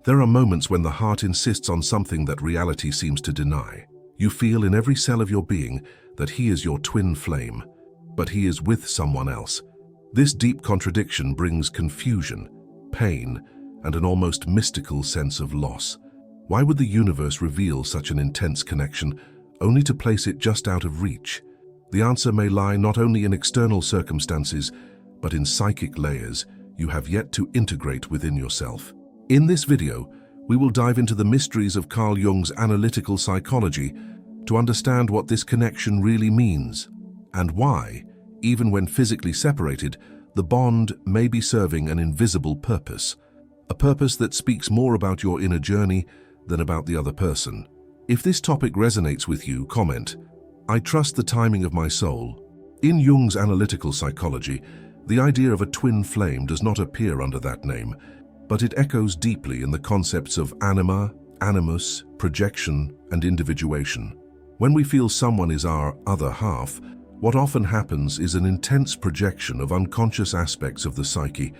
There are moments when the heart insists on something that reality seems to deny. You feel in every cell of your being that he is your twin flame, but he is with someone else. This deep contradiction brings confusion, pain, and an almost mystical sense of loss. Why would the universe reveal such an intense connection, only to place it just out of reach? The answer may lie not only in external circumstances, but in psychic layers you have yet to integrate within yourself. In this video, we will dive into the mysteries of Carl Jung's analytical psychology to understand what this connection really means, and why, even when physically separated, the bond may be serving an invisible purpose, a purpose that speaks more about your inner journey than about the other person. If this topic resonates with you, comment, "I trust the timing of my soul." In Jung's analytical psychology, the idea of a twin flame does not appear under that name, but it echoes deeply in the concepts of anima, animus, projection, and individuation. When we feel someone is our other half, what often happens is an intense projection of unconscious aspects of the psyche,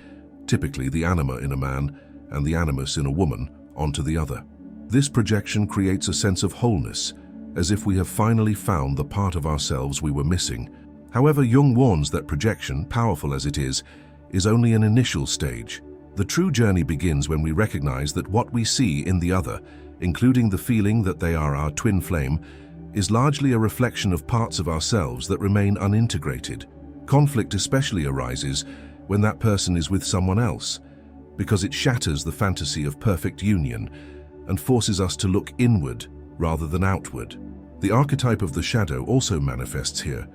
typically the anima in a man and the animus in a woman, onto the other. This projection creates a sense of wholeness, as if we have finally found the part of ourselves we were missing. However, Jung warns that projection, powerful as it is only an initial stage. The true journey begins when we recognize that what we see in the other, including the feeling that they are our twin flame, is largely a reflection of parts of ourselves that remain unintegrated. Conflict especially arises when that person is with someone else, because it shatters the fantasy of perfect union and forces us to look inward rather than outward. The archetype of the shadow also manifests here.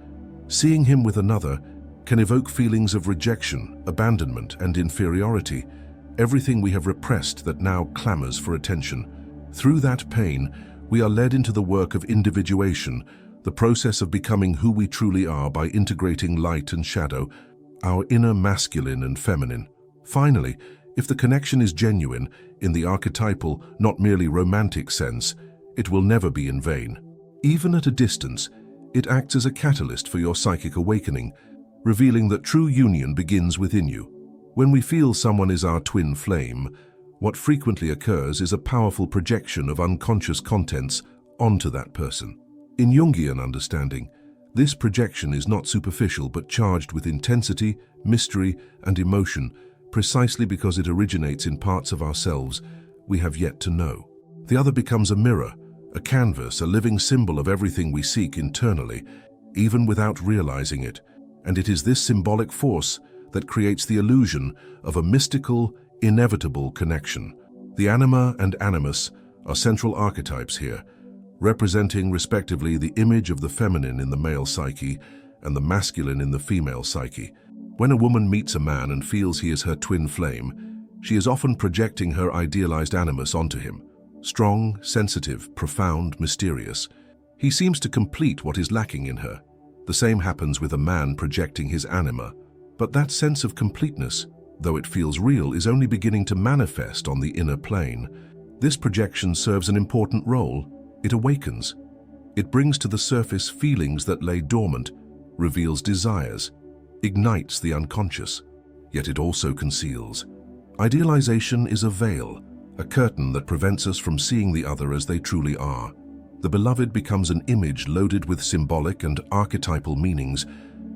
Seeing him with another can evoke feelings of rejection, abandonment, and inferiority, everything we have repressed that now clamors for attention. Through that pain, we are led into the work of individuation, the process of becoming who we truly are by integrating light and shadow, our inner masculine and feminine. Finally, if the connection is genuine, in the archetypal, not merely romantic sense, it will never be in vain. Even at a distance, it acts as a catalyst for your psychic awakening, revealing that true union begins within you. When we feel someone is our twin flame, what frequently occurs is a powerful projection of unconscious contents onto that person. In Jungian understanding, this projection is not superficial but charged with intensity, mystery, and emotion, precisely because it originates in parts of ourselves we have yet to know. The other becomes a mirror, a canvas, a living symbol of everything we seek internally, even without realizing it. And it is this symbolic force that creates the illusion of a mystical, inevitable connection. The anima and animus are central archetypes here, representing respectively the image of the feminine in the male psyche and the masculine in the female psyche. When a woman meets a man and feels he is her twin flame, she is often projecting her idealized animus onto him. Strong, sensitive, profound, mysterious. He seems to complete what is lacking in her. The same happens with a man projecting his anima. But that sense of completeness, though it feels real, is only beginning to manifest on the inner plane. This projection serves an important role. It awakens. It brings to the surface feelings that lay dormant, reveals desires, ignites the unconscious, yet it also conceals. Idealization is a veil, a curtain that prevents us from seeing the other as they truly are. The beloved becomes an image loaded with symbolic and archetypal meanings,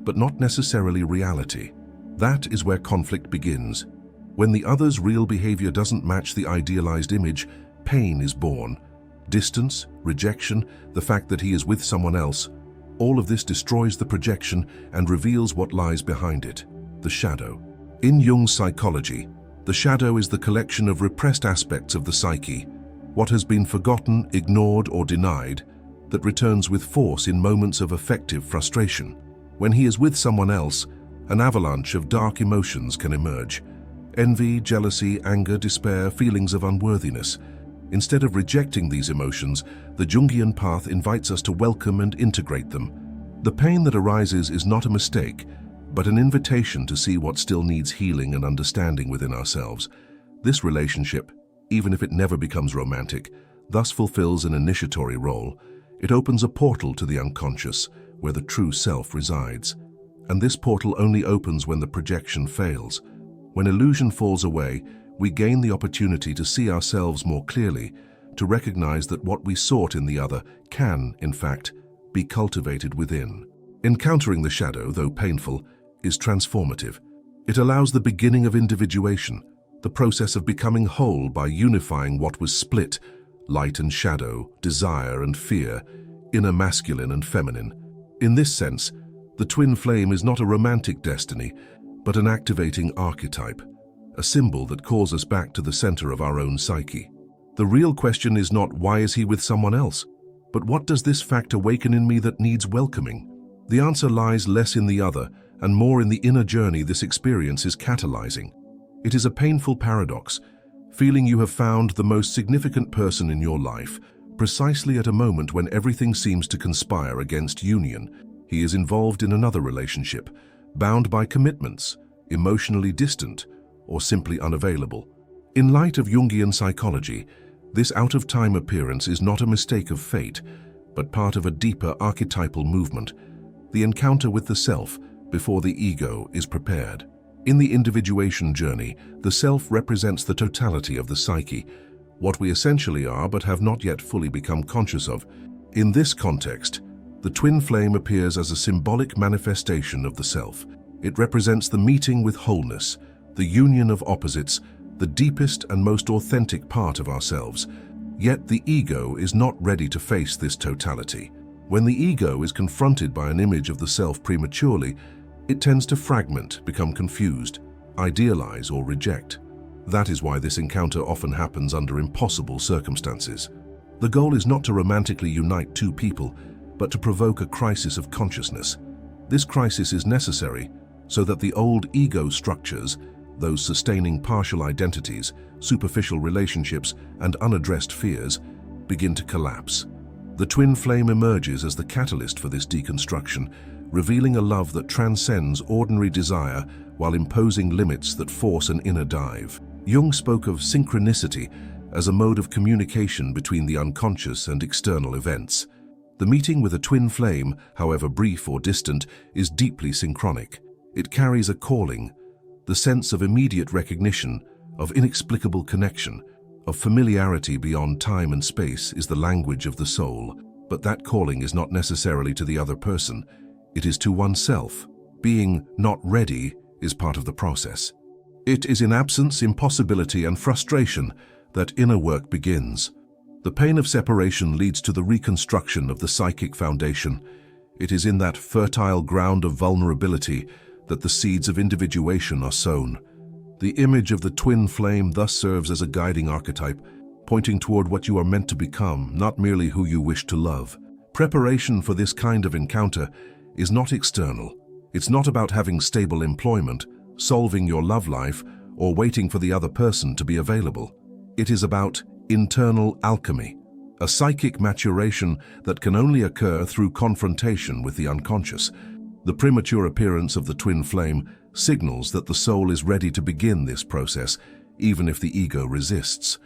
but not necessarily reality. That is where conflict begins. When the other's real behavior doesn't match the idealized image, pain is born. Distance, rejection, the fact that he is with someone else, all of this destroys the projection and reveals what lies behind it, the shadow. In Jung's psychology, the shadow is the collection of repressed aspects of the psyche, what has been forgotten, ignored, or denied, that returns with force in moments of affective frustration. When he is with someone else, an avalanche of dark emotions can emerge. Envy, jealousy, anger, despair, feelings of unworthiness. Instead of rejecting these emotions, the Jungian path invites us to welcome and integrate them. The pain that arises is not a mistake, but an invitation to see what still needs healing and understanding within ourselves. This relationship, even if it never becomes romantic, thus fulfills an initiatory role. It opens a portal to the unconscious, where the true self resides. And this portal only opens when the projection fails. When illusion falls away, we gain the opportunity to see ourselves more clearly, to recognize that what we sought in the other can, in fact, be cultivated within. Encountering the shadow, though painful, is transformative. It allows the beginning of individuation, the process of becoming whole by unifying what was split, light and shadow, desire and fear, inner masculine and feminine. In this sense, the twin flame is not a romantic destiny, but an activating archetype, a symbol that calls us back to the center of our own psyche. The real question is not why is he with someone else, but what does this fact awaken in me that needs welcoming? The answer lies less in the other and more in the inner journey this experience is catalyzing. It is a painful paradox, feeling you have found the most significant person in your life, precisely at a moment when everything seems to conspire against union. He is involved in another relationship, bound by commitments, emotionally distant, or simply unavailable. In light of Jungian psychology, this out-of-time appearance is not a mistake of fate, but part of a deeper archetypal movement, the encounter with the self before the ego is prepared. In the individuation journey, the self represents the totality of the psyche, what we essentially are but have not yet fully become conscious of. In this context, the twin flame appears as a symbolic manifestation of the self. It represents the meeting with wholeness, the union of opposites, the deepest and most authentic part of ourselves. Yet the ego is not ready to face this totality. When the ego is confronted by an image of the self prematurely, it tends to fragment, become confused, idealize, or reject. That is why this encounter often happens under impossible circumstances. The goal is not to romantically unite two people, but to provoke a crisis of consciousness. This crisis is necessary so that the old ego structures, those sustaining partial identities, superficial relationships, and unaddressed fears, begin to collapse. The twin flame emerges as the catalyst for this deconstruction, revealing a love that transcends ordinary desire while imposing limits that force an inner dive. Jung spoke of synchronicity as a mode of communication between the unconscious and external events. The meeting with a twin flame, however brief or distant, is deeply synchronic. It carries a calling, the sense of immediate recognition, of inexplicable connection, of familiarity beyond time and space is the language of the soul. But that calling is not necessarily to the other person. It is to oneself. Being not ready is part of the process. It is in absence, impossibility, and frustration that inner work begins. The pain of separation leads to the reconstruction of the psychic foundation. It is in that fertile ground of vulnerability that the seeds of individuation are sown. The image of the twin flame thus serves as a guiding archetype, pointing toward what you are meant to become, not merely who you wish to love. Preparation for this kind of encounter is not external. It's not about having stable employment, solving your love life, or waiting for the other person to be available. It is about internal alchemy, a psychic maturation that can only occur through confrontation with the unconscious. The premature appearance of the twin flame signals that the soul is ready to begin this process, even if the ego resists.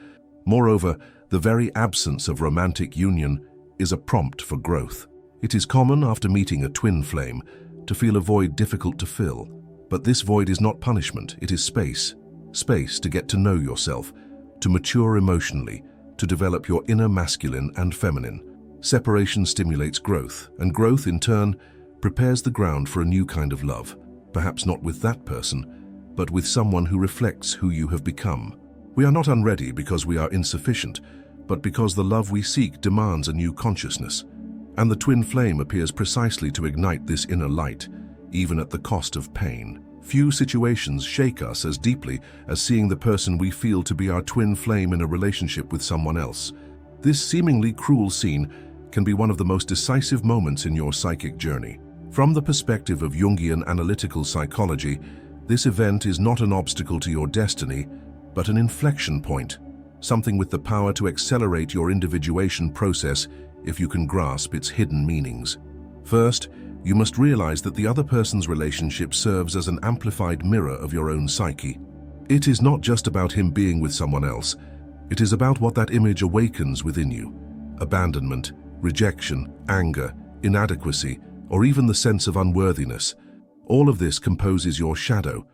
Moreover, the very absence of romantic union is a prompt for growth. It is common after meeting a twin flame to feel a void difficult to fill. But this void is not punishment, it is space. Space to get to know yourself, to mature emotionally, to develop your inner masculine and feminine. Separation stimulates growth, and growth in turn prepares the ground for a new kind of love, perhaps not with that person, but with someone who reflects who you have become. We are not unready because we are insufficient, but because the love we seek demands a new consciousness. And the twin flame appears precisely to ignite this inner light, even at the cost of pain. Few situations shake us as deeply as seeing the person we feel to be our twin flame in a relationship with someone else. This seemingly cruel scene can be one of the most decisive moments in your psychic journey. From the perspective of Jungian analytical psychology, this event is not an obstacle to your destiny, but an inflection point, something with the power to accelerate your individuation process if you can grasp its hidden meanings. First, you must realize that the other person's relationship serves as an amplified mirror of your own psyche. It is not just about him being with someone else. It is about what that image awakens within you. Abandonment, rejection, anger, inadequacy, or even the sense of unworthiness. All of this composes your shadow,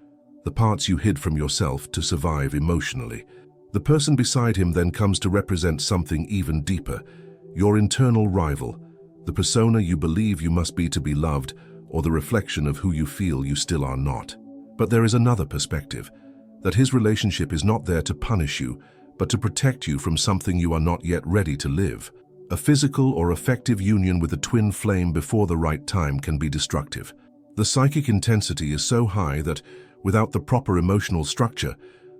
the parts you hid from yourself to survive emotionally. The person beside him then comes to represent something even deeper, your internal rival, the persona you believe you must be to be loved, or the reflection of who you feel you still are not. But there is another perspective, that his relationship is not there to punish you, but to protect you from something you are not yet ready to live. A physical or affective union with a twin flame before the right time can be destructive. The psychic intensity is so high that, without the proper emotional structure,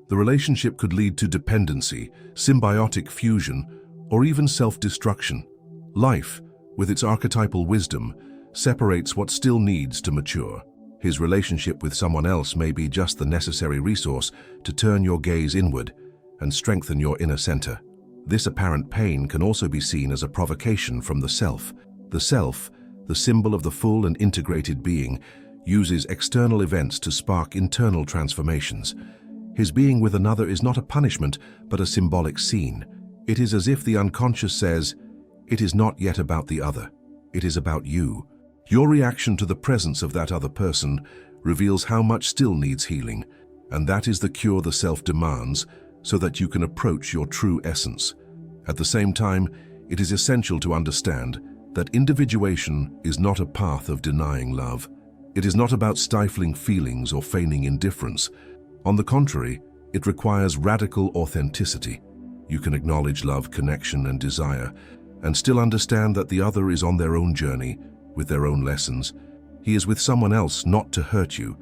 the relationship could lead to dependency, symbiotic fusion, or even self-destruction. Life, with its archetypal wisdom, separates what still needs to mature. His relationship with someone else may be just the necessary resource to turn your gaze inward and strengthen your inner center. This apparent pain can also be seen as a provocation from the self. The self, the symbol of the full and integrated being, uses external events to spark internal transformations. His being with another is not a punishment, but a symbolic scene. It is as if the unconscious says, "It is not yet about the other. It is about you." Your reaction to the presence of that other person reveals how much still needs healing, and that is the cure the self demands, so that you can approach your true essence. At the same time, it is essential to understand that individuation is not a path of denying love. It is not about stifling feelings or feigning indifference. On the contrary, it requires radical authenticity. You can acknowledge love, connection, and desire, and still understand that the other is on their own journey, with their own lessons. He is with someone else not to hurt you,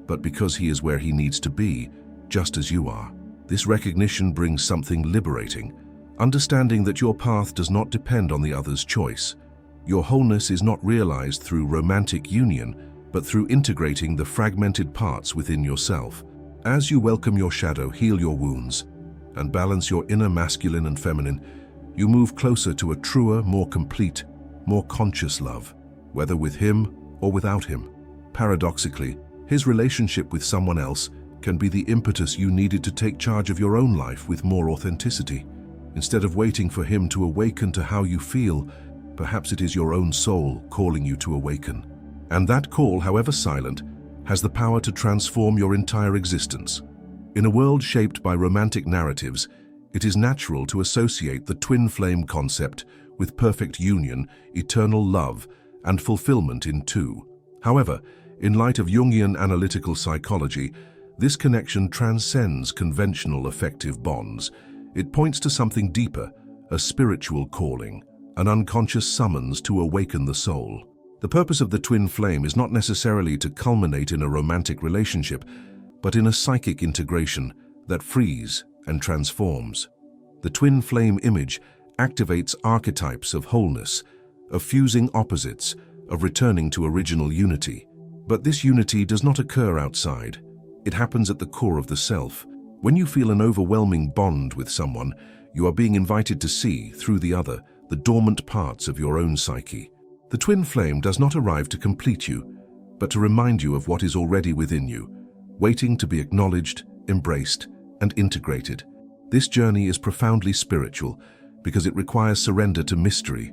but because he is where he needs to be, just as you are. This recognition brings something liberating, understanding that your path does not depend on the other's choice. Your wholeness is not realized through romantic union, but through integrating the fragmented parts within yourself. As you welcome your shadow, heal your wounds, and balance your inner masculine and feminine, you move closer to a truer, more complete, more conscious love, whether with him or without him. Paradoxically, his relationship with someone else can be the impetus you needed to take charge of your own life with more authenticity. Instead of waiting for him to awaken to how you feel, perhaps it is your own soul calling you to awaken. And that call, however silent, has the power to transform your entire existence. In a world shaped by romantic narratives, it is natural to associate the twin flame concept with perfect union, eternal love, and fulfillment in two. However, in light of Jungian analytical psychology, this connection transcends conventional affective bonds. It points to something deeper, a spiritual calling, an unconscious summons to awaken the soul. The purpose of the twin flame is not necessarily to culminate in a romantic relationship, but in a psychic integration that frees and transforms. The twin flame image activates archetypes of wholeness, of fusing opposites, of returning to original unity. But this unity does not occur outside. It happens at the core of the self. When you feel an overwhelming bond with someone, you are being invited to see, through the other, the dormant parts of your own psyche. The twin flame does not arrive to complete you, but to remind you of what is already within you, waiting to be acknowledged, embraced, and integrated. This journey is profoundly spiritual because it requires surrender to mystery,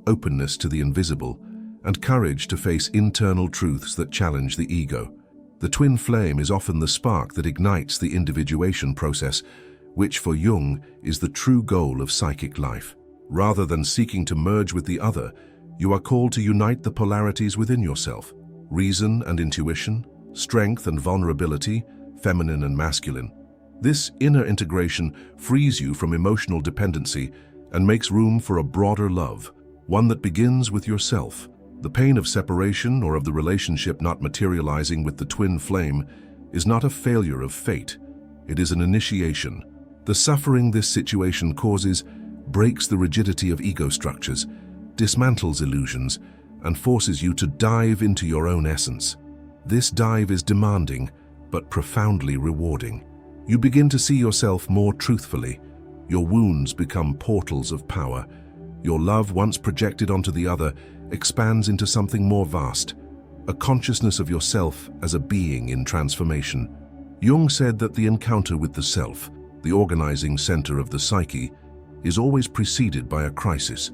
openness to the invisible, and courage to face internal truths that challenge the ego. The twin flame is often the spark that ignites the individuation process, which for Jung is the true goal of psychic life. Rather than seeking to merge with the other, you are called to unite the polarities within yourself: reason and intuition, strength and vulnerability, feminine and masculine. This inner integration frees you from emotional dependency and makes room for a broader love, one that begins with yourself. The pain of separation or of the relationship not materializing with the twin flame is not a failure of fate. It is an initiation. The suffering this situation causes breaks the rigidity of ego structures, dismantles illusions, and forces you to dive into your own essence. This dive is demanding, but profoundly rewarding. You begin to see yourself more truthfully. Your wounds become portals of power. Your love, once projected onto the other, expands into something more vast, a consciousness of yourself as a being in transformation. Jung said that the encounter with the self, the organizing center of the psyche, is always preceded by a crisis.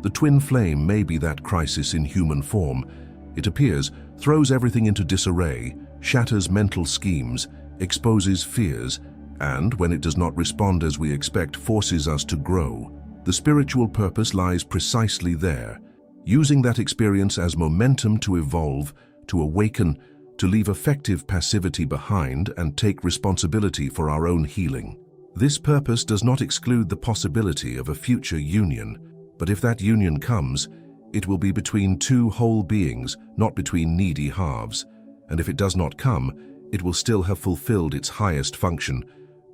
The twin flame may be that crisis in human form. It appears, throws everything into disarray, shatters mental schemes, exposes fears, and, when it does not respond as we expect, forces us to grow. The spiritual purpose lies precisely there, using that experience as momentum to evolve, to awaken, to leave affective passivity behind and take responsibility for our own healing. This purpose does not exclude the possibility of a future union, but if that union comes, it will be between two whole beings, not between needy halves. And if it does not come, it will still have fulfilled its highest function,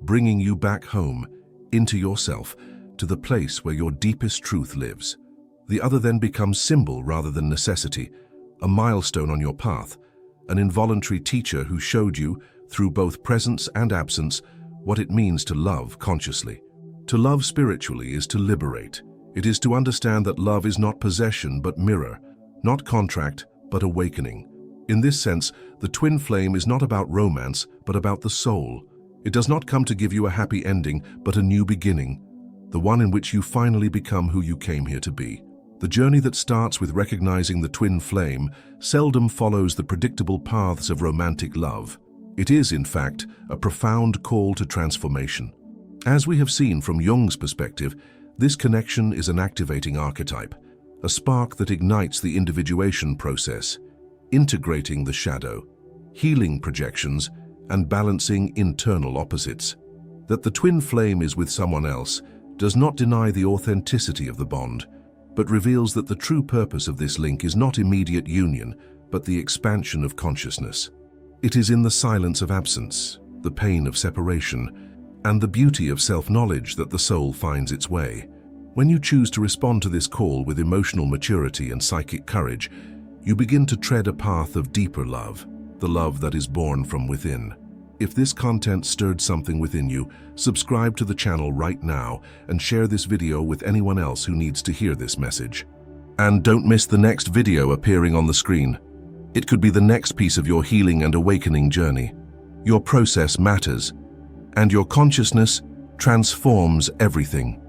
bringing you back home, into yourself, to the place where your deepest truth lives. The other then becomes symbol rather than necessity, a milestone on your path, an involuntary teacher who showed you, through both presence and absence, what it means to love consciously. To love spiritually is to liberate. It is to understand that love is not possession but mirror, not contract but awakening. In this sense, the twin flame is not about romance but about the soul. It does not come to give you a happy ending but a new beginning, the one in which you finally become who you came here to be. The journey that starts with recognizing the twin flame seldom follows the predictable paths of romantic love. It is, in fact, a profound call to transformation. As we have seen from Jung's perspective, this connection is an activating archetype, a spark that ignites the individuation process, integrating the shadow, healing projections, and balancing internal opposites. That the twin flame is with someone else does not deny the authenticity of the bond, but reveals that the true purpose of this link is not immediate union, but the expansion of consciousness. It is in the silence of absence, the pain of separation, and the beauty of self-knowledge that the soul finds its way. When you choose to respond to this call with emotional maturity and psychic courage, you begin to tread a path of deeper love, the love that is born from within. If this content stirred something within you, subscribe to the channel right now and share this video with anyone else who needs to hear this message. And don't miss the next video appearing on the screen. It could be the next piece of your healing and awakening journey. Your process matters, and your consciousness transforms everything.